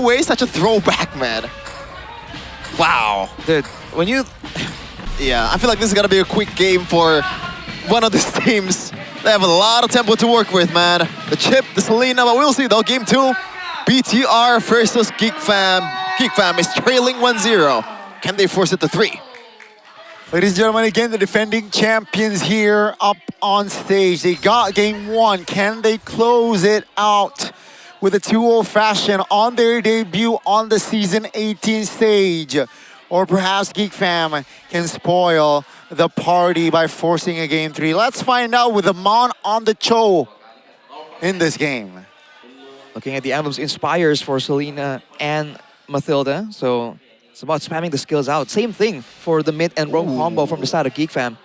Way such a throwback, man. Wow. Dude, when you... Yeah, I feel like this is gonna be a quick game for one of these teams. They have a lot of tempo to work with, man. The Chip, the Selena, but we'll see though. Game 2, BTR versus Geek Fam. Geek Fam is trailing 1-0. Can they force it to 3? Ladies and gentlemen, again, the defending champions here up on stage. They got game 1. Can they close it out with a 2-0 fashion on their debut on the Season 18 stage? Or perhaps Geek Fam can spoil the party by forcing a game 3. Let's find out with Amon on the Cho in this game. Looking at the emblems, inspires for Selena and Mathilda. So it's about spamming the skills out. Same thing for the mid and roam combo from the side of Geek Fam.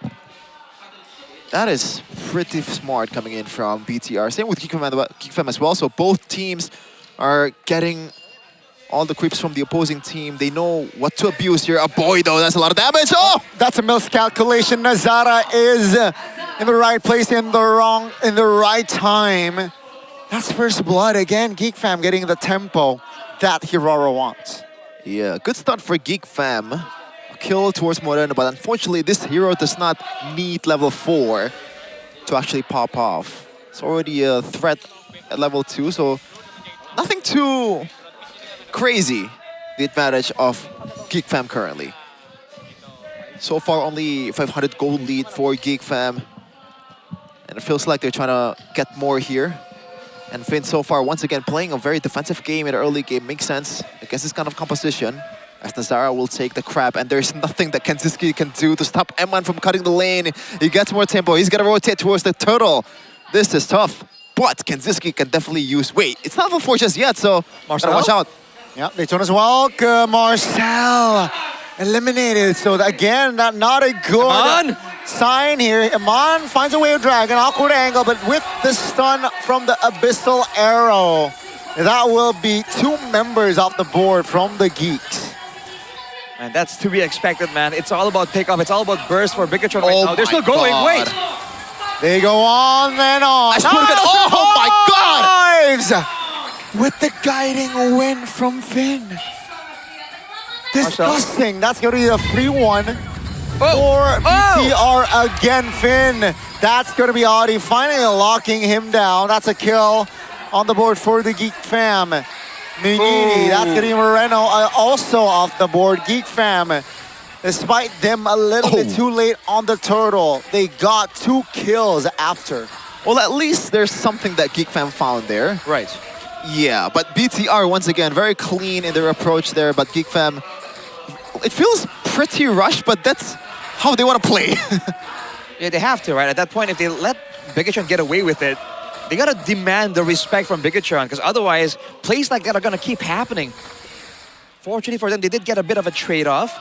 That is pretty smart coming in from BTR. Same with Geek Fam as well. So both teams are getting all the creeps from the opposing team. They know what to abuse here. A boy though, that's a lot of damage. Oh! That's a miscalculation. Nazara is in the right place, in the right time. That's first blood again. Geek Fam getting the tempo that Hiroro wants. Yeah, good start for Geek Fam. A kill towards Moreno, but unfortunately this hero does not meet level 4 to actually pop off. It's already a threat at level 2, so nothing too crazy, the advantage of Geek Fam currently. So far only 500 gold lead for Geek Fam. And it feels like they're trying to get more here. And Finn so far once again playing a very defensive game in the early game. Makes sense against this kind of composition. As Nazara will take the crab, and there's nothing that Kenziski can do to stop Eman from cutting the lane. He gets more tempo. He's gonna rotate towards the turtle. This is tough, but Kenziski can definitely use... Wait, it's not level 4 just yet, so Marcel? gotta watch out. Yeah, Daytona's welcome. Marcel eliminated. So again, not a good sign here. Iman finds a way to drag an awkward angle, but with the stun from the Abyssal Arrow, that will be 2 members off the board from the Geeks. And that's to be expected, man. It's all about takeoff. It's all about burst for Bigetron right now. They're still going. God. Wait. They go on and on. Oh my God! Lives with the guiding win from Finn. Disgusting. That's going to be a 3-1 for BTR again, Finn. That's going to be Audi finally locking him down. That's a kill on the board for the Geek Fam. Mingini, that's going to be Moreno also off the board. Geek Fam, despite them a little bit too late on the turtle, they got 2 kills after. Well, at least there's something that Geek Fam found there. Right. Yeah, but BTR once again very clean in their approach there, but Geek Fam, it feels pretty rushed, but that's how they want to play. Yeah, they have to, right? At that point, if they let Bigetron get away with it, they gotta demand the respect from Bigetron, because otherwise, plays like that are gonna keep happening. Fortunately for them, they did get a bit of a trade-off,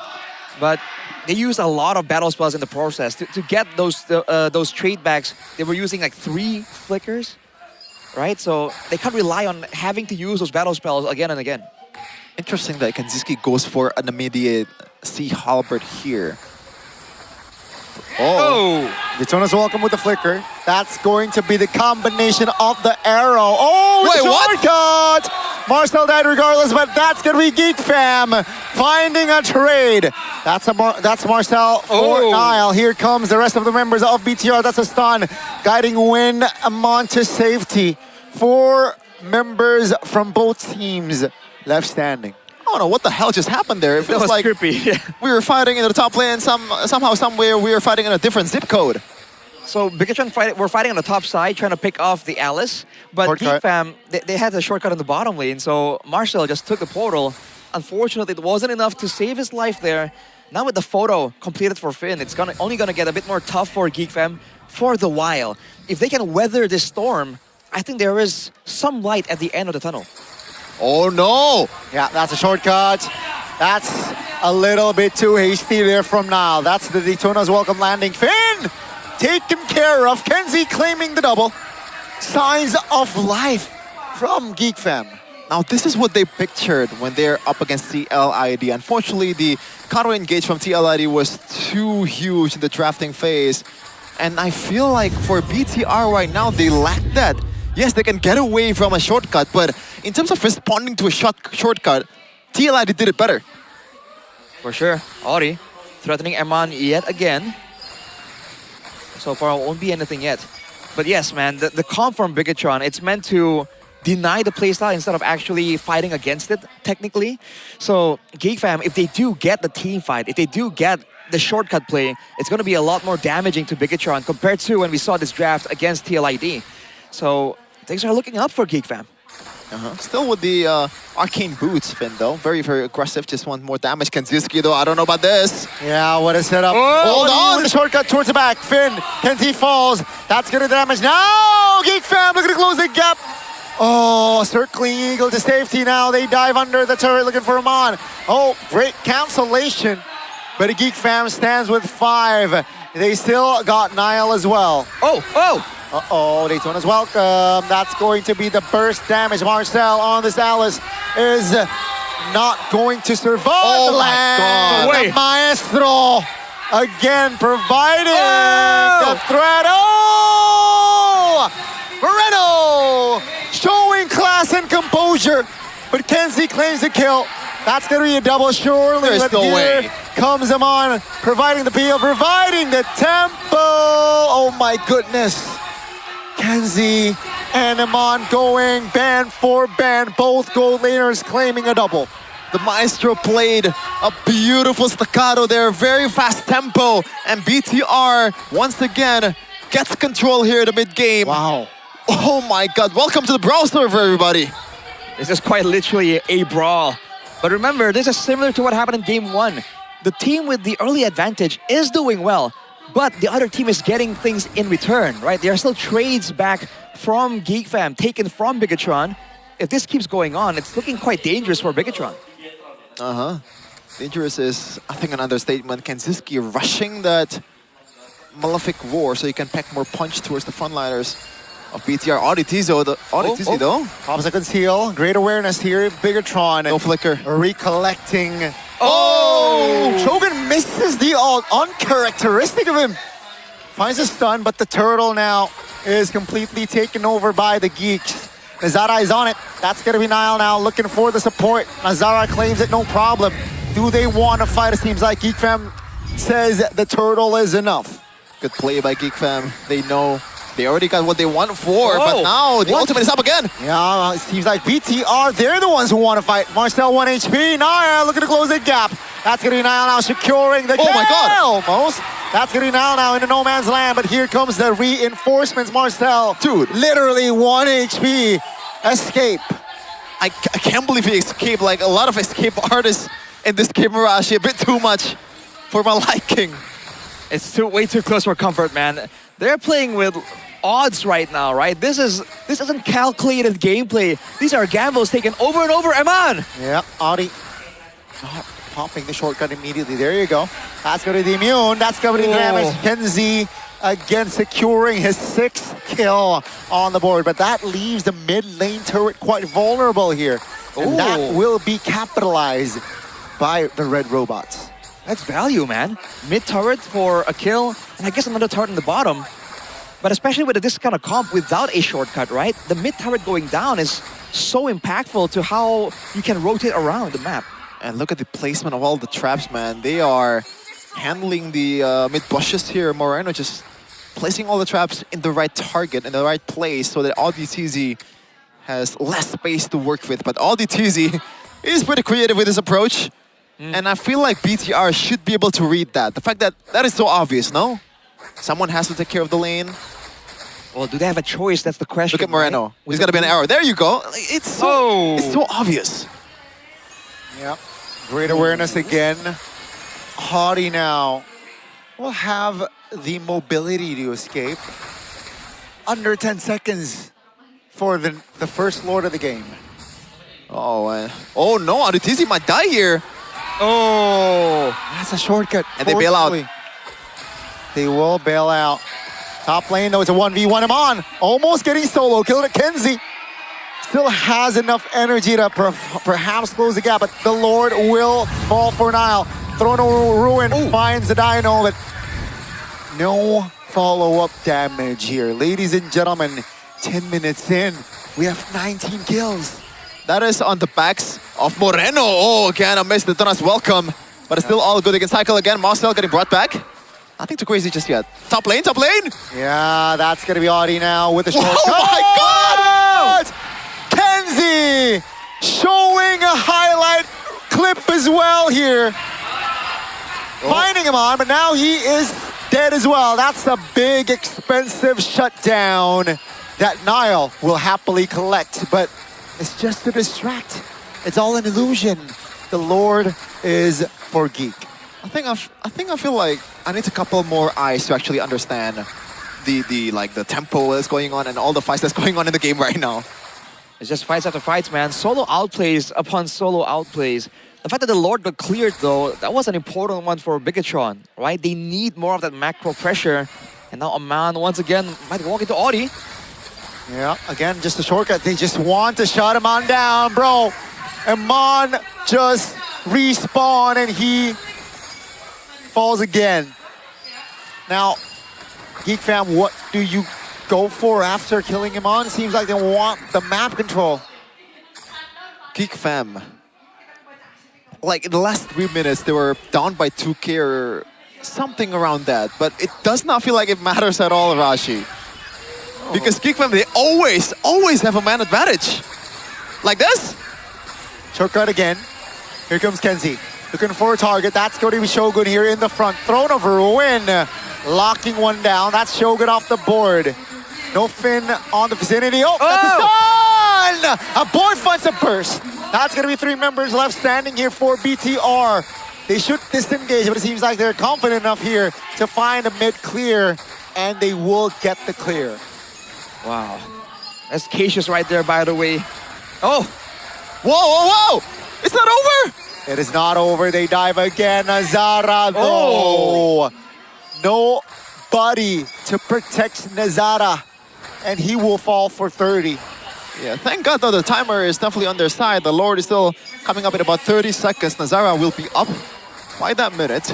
but they used a lot of battle spells in the process. To get those trade backs, they were using like 3 flickers, right? So they can't rely on having to use those battle spells again and again. Interesting that Kanziski goes for an immediate Sea Halberd here. Daytona's welcome with the flicker. That's going to be the combination of the arrow. Oh, wait, shortcut! Marcel died regardless, but that's going to be Geek Fam finding a trade. That's Marcel for Nile. Here comes the rest of the members of BTR. That's a stun. Guiding win Amon to safety. 4 members from both teams left standing. I don't know what the hell just happened there. It feels like creepy. we were fighting in the top lane, and somehow, somewhere, we were fighting in a different zip code. So Bigetron we're fighting on the top side, trying to pick off the Alice, but Geek Fam, they had the shortcut in the bottom lane, so Marcel just took the portal. Unfortunately, it wasn't enough to save his life there. Now with the photo completed for Finn, it's only gonna get a bit more tough for Geek Fam for the while. If they can weather this storm, I think there is some light at the end of the tunnel. Oh no! Yeah, that's a shortcut. That's a little bit too hasty there from Nile. That's the Daytona's welcome landing. Finn taken care of. Kenzie claiming the double. Signs of life from Geek Fam. Now this is what they pictured when they're up against MLBB. Unfortunately, the counter engage from MLBB was too huge in the drafting phase. And I feel like for BTR right now, they lack that. Yes, they can get away from a shortcut, but in terms of responding to a shortcut, TLID did it better. For sure. Ori threatening Eman yet again. So far, it won't be anything yet. But yes, man, the comp from Bigetron, it's meant to deny the playstyle instead of actually fighting against it, technically. So, Geek fam, if they do get the team fight, if they do get the shortcut play, it's going to be a lot more damaging to Bigetron compared to when we saw this draft against TLID. So, things are looking up for Geek fam. Still with the arcane boots, Finn, though. Very, very aggressive. Just want more damage. Kenziski, though, I don't know about this. Yeah, what a setup. Hold on. The shortcut towards the back. Finn, Kenzie falls. That's going to damage. Now, Geek fam looking to close the gap. Oh, circling eagle to safety now. They dive under the turret looking for Amon. Oh, great cancellation. But the Geek fam stands with 5. They still got Nile as well. Oh! Uh-oh, Daytona's welcome. That's going to be the burst damage. Marcel on this Alice is not going to survive. Oh the my land. God. The Maestro again providing the threat. Oh! Moreno showing class and composure. But Kenzie claims the kill. That's going to be a double surely. There's no here way. Comes Amon, providing the peel, providing the tempo. Oh my goodness. Kenzie and Amon going ban for ban. Both gold laners claiming a double. The Maestro played a beautiful staccato there. Very fast tempo. And BTR, once again, gets control here at the mid-game. Wow. Oh my God. Welcome to the Brawl server, everybody. This is quite literally a brawl. But remember, this is similar to what happened in Game 1. The team with the early advantage is doing well, but the other team is getting things in return, right? There are still trades back from Geek fam, taken from Bigetron. If this keeps going on, it's looking quite dangerous for Bigetron. Dangerous is, I think, an understatement. Kenziski rushing that Malefic Roar so you can pack more punch towards the frontliners of BTR. Auditizo, though. Pops a conceal. Great awareness here. Bigetron. No flicker. Recollecting. Oh! Shogun misses the ult. Uncharacteristic of him. Finds a stun, but the turtle now is completely taken over by the Geeks. Nazara is on it. That's going to be Nile now looking for the support. Nazara claims it, no problem. Do they want to fight? It seems like Geek fam says the turtle is enough. Good play by Geek fam. They know they already got what they want for, but now the ultimate is up again. Yeah, it seems like BTR, they're the ones who want to fight. Marcel 1 HP. Nile looking to close the gap. That's going to be Nile now securing the Oh my God. almost. That's going to be Nile now into no man's land, but here comes the reinforcements. Marcel, Dude. literally 1 HP. Escape. I can't believe he escaped. Like a lot of escape artists in this game, Marashi. A bit too much for my liking. It's way too close for comfort, man. They're playing with odds right now, right? This isn't calculated gameplay. These are gambles taken over and over. Eman! Yep, Audi not popping the shortcut immediately. There you go. That's going to be the immune. That's going to be the damage. Kenzie again securing his 6th kill on the board. But that leaves the mid lane turret quite vulnerable here. And that will be capitalized by the red robots. That's value, man. Mid turret for a kill, and I guess another turret in the bottom. But especially with this kind of comp without a shortcut, right? The mid turret going down is so impactful to how you can rotate around the map. And look at the placement of all the traps, man. They are handling the mid bushes here. Moreno just placing all the traps in the right target, in the right place, so that AudiTZ has less space to work with. But AudiTZ is pretty creative with his approach. And I feel like BTR should be able to read that. The fact that that is so obvious, no? Someone has to take care of the lane. Well, do they have a choice? That's the question. Look at Moreno. Right? He's got to be an arrow. There you go. It's so obvious. Yep. Great awareness again. Haughty now will have the mobility to escape. Under 10 seconds for the first lord of the game. Oh, oh no, AudiTZ might die here. Oh, that's a shortcut. And they bail out. They will bail out. Top lane though, it's a 1v1 him on. Almost getting solo killed at Kenzie. Still has enough energy to perhaps close the gap, but the Lord will fall for Nile. Throno Ruin finds the Dino, but no follow-up damage here. Ladies and gentlemen, 10 minutes in, we have 19 kills. That is on the backs of Moreno. Oh, again, a miss. The Donas welcome. But it's still all good. They can cycle again. Marcel getting brought back. Nothing too crazy just yet. Top lane, top lane. Yeah, that's going to be Audi now with the short. Oh my God! Kenzie showing a highlight clip as well here. Finding him on, but now he is dead as well. That's a big, expensive shutdown that Niall will happily collect, but it's just to distract. It's all an illusion. The Lord is for Geek. I feel like I need a couple more eyes to actually understand the tempo that's going on and all the fights that's going on in the game right now. It's just fights after fights, man. Solo outplays upon solo outplays. The fact that the Lord got cleared, though, that was an important one for Bigetron, right? They need more of that macro pressure. And now Aman, once again, might walk into Audi. Yeah, again, just a shortcut. They just want to shut him on down, bro. Aman just respawn and he falls again. Now, Geek fam, what do you go for after killing him on? Seems like they want the map control. Geek fam. Like in the last 3 minutes, they were down by 2K or something around that. But it does not feel like it matters at all, Rashi. Because Geek fam, they always have a man advantage. Like this. Shortcut again. Here comes Kenzie. Looking for a target. That's going to be Shogun here in the front. Throne of Ruin. Locking one down. That's Shogun off the board. No Finn on the vicinity. Oh, that's a stun! A board finds a burst. That's going to be 3 members left standing here for BTR. They should disengage, but it seems like they're confident enough here to find a mid-clear, and they will get the clear. Wow. That's Cassius right there, by the way. Oh! Whoa! It's not over! It is not over. They dive again. Nazara, though. Nobody to protect Nazara, and he will fall for 30. Yeah, thank God though the timer is definitely on their side. The Lord is still coming up in about 30 seconds. Nazara will be up by that minute.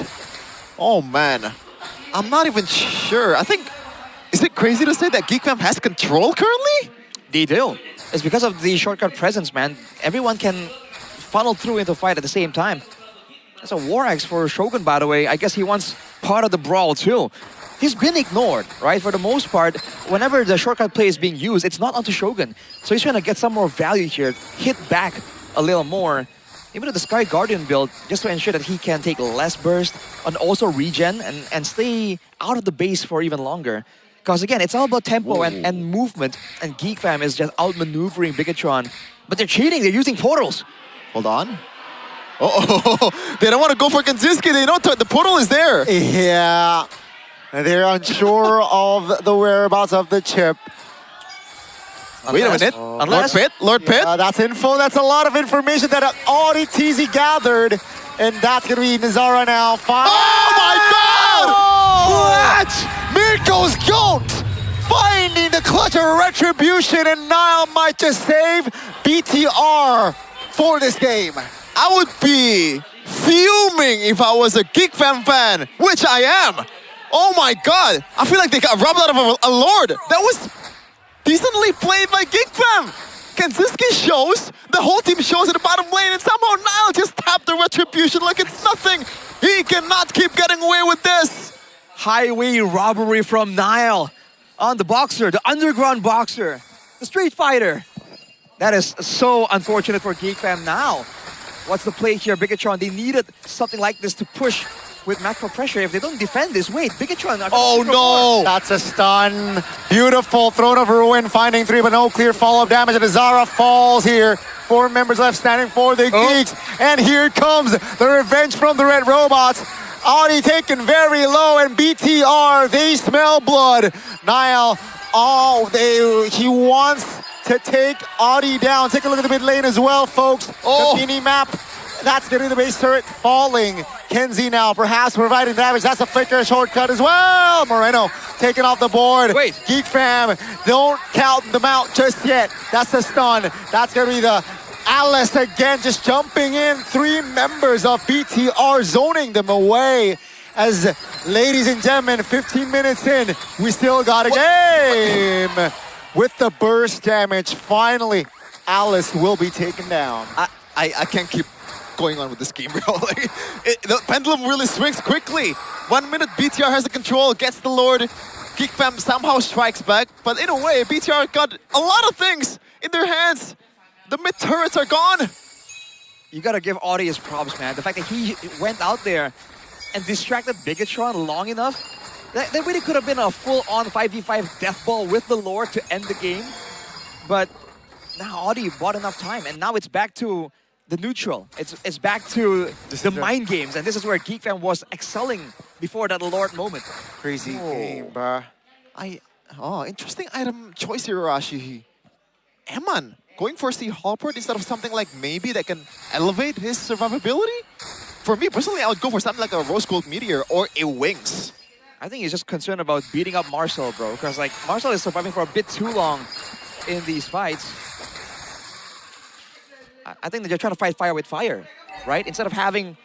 Oh man, I'm not even sure. I think, is it crazy to say that Geek fam has control currently? They do. It's because of the shortcut presence, man. Everyone can funnel through into fight at the same time. That's a War Axe for Shogun, by the way. I guess he wants part of the brawl too. He's been ignored, right? For the most part, whenever the shortcut play is being used, it's not onto Shogun. So he's trying to get some more value here, hit back a little more. Even with the Sky Guardian build, just to ensure that he can take less burst and also regen and stay out of the base for even longer. Because again, it's all about tempo and movement, and Geek fam is just outmaneuvering Bigetron. But they're cheating, they're using portals. Hold on. Oh, they don't want to go for Kanzinski. They know the portal is there. Yeah. They're unsure of the whereabouts of the chip. Wait a minute. Lord Pit? That's info. That's a lot of information that already TZ gathered. And that's going to be Nazara now. Oh my God! What? Mirko's goat! Finding the clutch of retribution, and Niall might just save BTR for this game. I would be fuming if I was a Geek fan, which I am. Oh my God, I feel like they got robbed out of a Lord. That was decently played by Geek fam. Kanzinski shows, the whole team shows in the bottom lane, and somehow Niall just tapped the retribution like it's nothing. He cannot keep getting away with this. Highway robbery from Niall on the boxer, the underground boxer, the street fighter. That is so unfortunate for Geek fam now. What's the play here, Bigetron? They needed something like this to push with macro pressure. If they don't defend this, wait, Bigetron are oh no! That's a stun. Beautiful Throne of Ruin finding 3, but no clear follow-up damage. And Azara falls here. 4 members left standing for the Geeks. And here comes the revenge from the Red Robots. Audi taken very low, and BTR, they smell blood. Niall, he wants to take Audi down. Take a look at the mid lane as well, folks. The mini map. That's getting the base turret falling. Kenzie now perhaps providing damage. That's a flicker shortcut as well. Moreno taken off the board. Wait. Geek fam, don't count them out just yet. That's the stun. That's going to be the Alice again, just jumping in. 3 members of BTR zoning them away. As, ladies and gentlemen, 15 minutes in, we still got a game. With the burst damage, finally, Alice will be taken down. I can't keep going on with this game, bro. Like, the pendulum really swings quickly. 1 minute, BTR has the control, gets the Lord. Geek Fam somehow strikes back, but in a way, BTR got a lot of things in their hands. The mid turrets are gone. You gotta give Audi his props, man. The fact that he went out there and distracted Bigetron long enough, that really could have been a full-on 5v5 death ball with the Lord to end the game. But now Audi bought enough time, and now it's back to the neutral. It's back to the mind games, and this is where Geek Fam was excelling before that Lord moment. Crazy game, bruh. Interesting item choice here, Rashi. Eman going for C Hallport instead of something like maybe that can elevate his survivability? For me personally, I would go for something like a Rose Gold Meteor or a Wings. I think he's just concerned about beating up Marcel, bro, because like Marcel is surviving for a bit too long in these fights. I think that they're trying to fight fire with fire, right? Instead of having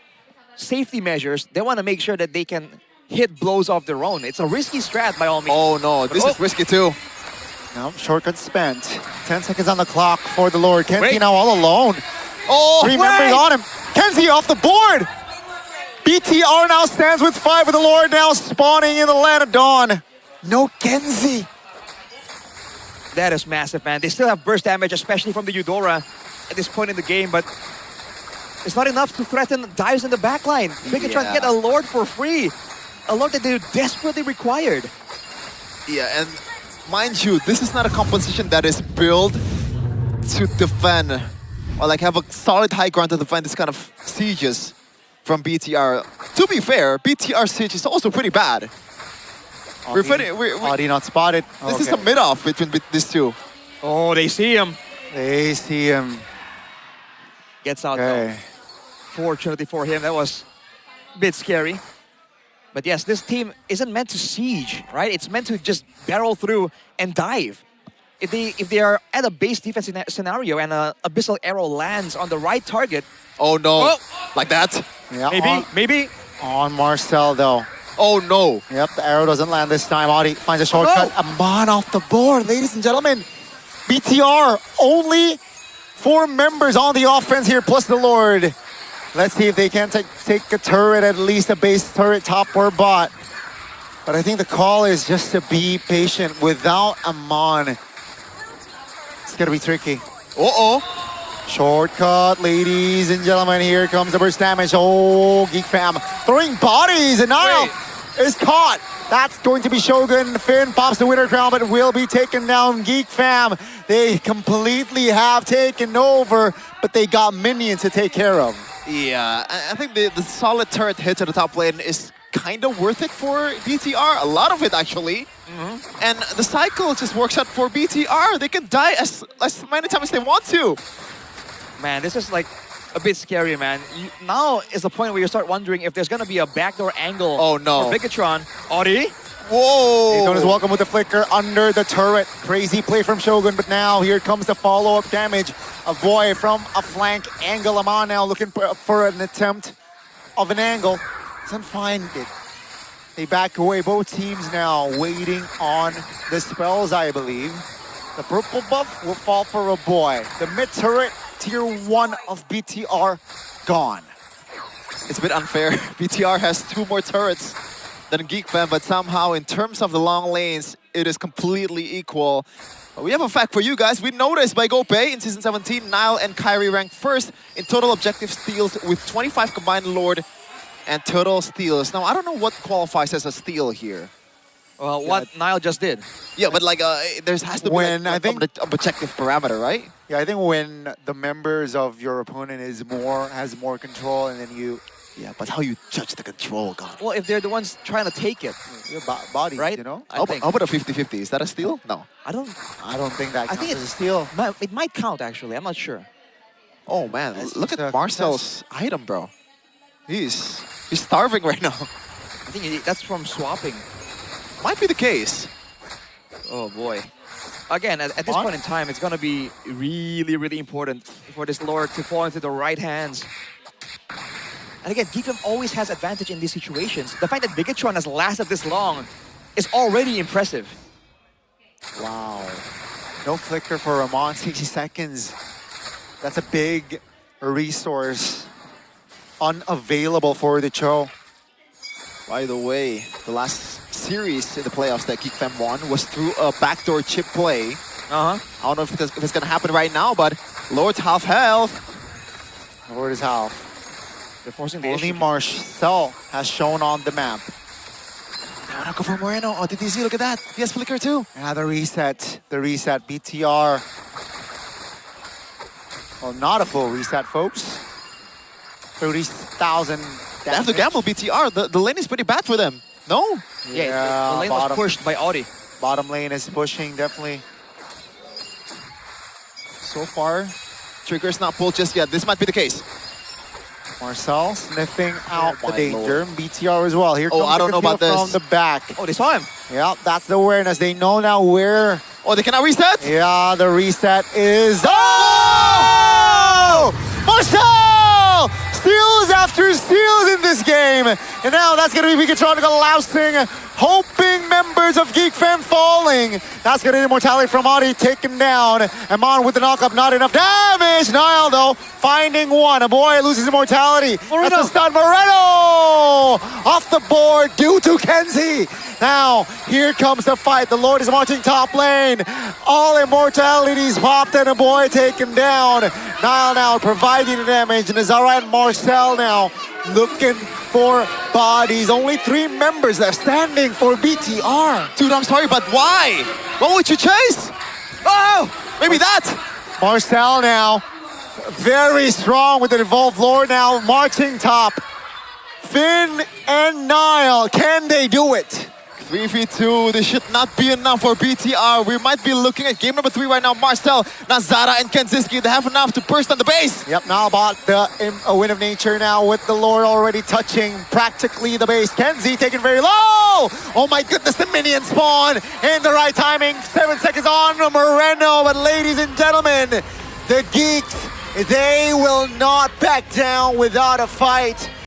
safety measures, they want to make sure that they can hit blows off their own. It's a risky strat by all means. Oh no, this is risky too. Now, shortcut spent. 10 seconds on the clock for the Lord. Kenzie Wait. now all alone. Oh, 3 members on him. Kenzie off the board. BTR now stands with 5 with the Lord now spawning in the land of dawn. No Kenzie. That is massive, man. They still have burst damage, especially from the Eudora at this point in the game, but it's not enough to threaten dives in the backline. Bigetron Yeah. get a Lord for free. A Lord that they desperately required. Yeah, and mind you, this is not a composition that is built to defend or like have a solid high ground to defend this kind of sieges from BTR. To be fair, BTR siege is also pretty bad. Audi not spotted. This is a mid-off between these two. Oh, they see him. They see him. Gets out though. Fortunately for him, that was a bit scary. But yes, this team isn't meant to siege, right? It's meant to just barrel through and dive. If they are at a base defense scenario and an Abyssal Arrow lands on the right target. Oh no, Oh. like that? Yeah, Maybe. on Marcel though. Oh no. Yep, the arrow doesn't land this time. Audi finds a shortcut. no. Aman off the board, ladies and gentlemen. BTR, only 4 members on the offense here, plus the Lord. Let's see if they can take a turret, at least a base turret, top or bot. But I think the call is just to be patient without Aman. It's gonna be tricky. Uh-oh. Shortcut, ladies and gentlemen. Here comes the burst damage. Oh, Geek Fam throwing bodies, and now is caught. That's going to be Shogun. Finn pops the winner crown, but will be taken down. Geek Fam, they completely have taken over, but they got minions to take care of. Yeah, I think the solid turret hit to the top lane is kind of worth it for BTR. A lot of it, actually. And the cycle just works out for BTR. They can die as many times as they want to. Man, this is like a bit scary, man. Now is the point where you start wondering if there's going to be a backdoor angle Oh, no. for Bigetron. Audi? Whoa! Shogun is welcome with the flicker under the turret. Crazy play from Shogun, but now here comes the follow-up damage. A boy from a flank angle. Aman now looking for an attempt of an angle. Doesn't find it. They back away. Both teams now waiting on the spells, I believe. The purple buff will fall for a boy. The mid turret, tier 1 of BTR, gone. It's a bit unfair. BTR has 2 more turrets than Geek Fam, but somehow in terms of the long lanes, it is completely equal. But we have a fact for you guys. We noticed by GoPay in Season 17, Nile and Kyrie ranked first in total objective steals with 25 combined Lord and total steals. Now, I don't know what qualifies as a steal here. Well, what Nile just did. Yeah, but like, there has to be When I think- an objective parameter, right? Yeah, I think when the members of your opponent has more control, and then you, Yeah, but how you judge the control, God. Well, if they're the ones trying to take it, your body, right? you know. I think. How about a 50-50? Is that a steal? No. I don't. I don't think that I counts think as a it's steal. It might count actually. I'm not sure. Oh man, That's look just at a Marcel's item, bro. He's starving right now. I think that's from swapping. Might be the case. Oh boy. Again, at this point in time, it's gonna be really, really important for this Lord to fall into the right hands. And again, Geek Fam always has advantage in these situations. The fact that Bigetron has lasted this long is already impressive. Wow. No flicker for Ramon, 60 seconds. That's a big resource unavailable for the Cho. By the way, the last series in the playoffs that Geek Fam won was through a backdoor chip play. Uh-huh. I don't know if it's going to happen right now, but Lord's half health. Lord is how. They're forcing the Only issue. Marcel has shown on the map. Now go for Moreno. Oh, did you see? Look at that. He has flicker too. Yeah, the reset. The reset. BTR. Well, not a full reset, folks. 30,000. They have to gamble BTR. The lane is pretty bad for them. No? Yeah, the lane was pushed by Audi. Bottom lane is pushing, definitely. So far, trigger's not pulled just yet. This might be the case. Marcel sniffing out the my danger. BTR as well. Here Oh, comes I don't know about from this. the back. Oh, they saw him. Yeah, that's the awareness. They know now where. Oh, they cannot reset? Yeah, the reset is. Oh! Marcel! Steals after steals in this game. And now that's going to be Bigetron lousing, hoping members of Geek Fam falling. That's going to be immortality from Audi taken down. Amon with the knockup, not enough damage. Niall, though, finding one. A boy loses immortality. Moreno. That's a stun. Moreno! Off the board due to Kenzie. Now, here comes the fight. The Lord is marching top lane. All immortalities popped and a boy taken down. Niall now providing the damage. And Azara and Marcel now looking for bodies. Only 3 members left standing for BTR. Dude, I'm sorry, but why? What would you chase? Oh, maybe that. Marcel now very strong with the Evolved Lord now marching top. Finn and Niall, can they do it? 3v2, this should not be enough for BTR. We might be looking at game number 3 right now. Marcel, Nazara, and Kenziski, they have enough to burst on the base. Yep, now about the Wind of Nature now with the Lord already touching practically the base. Kenzie taken very low. Oh my goodness, the minion spawn in the right timing. 7 seconds on Moreno, but ladies and gentlemen, the Geeks, they will not back down without a fight.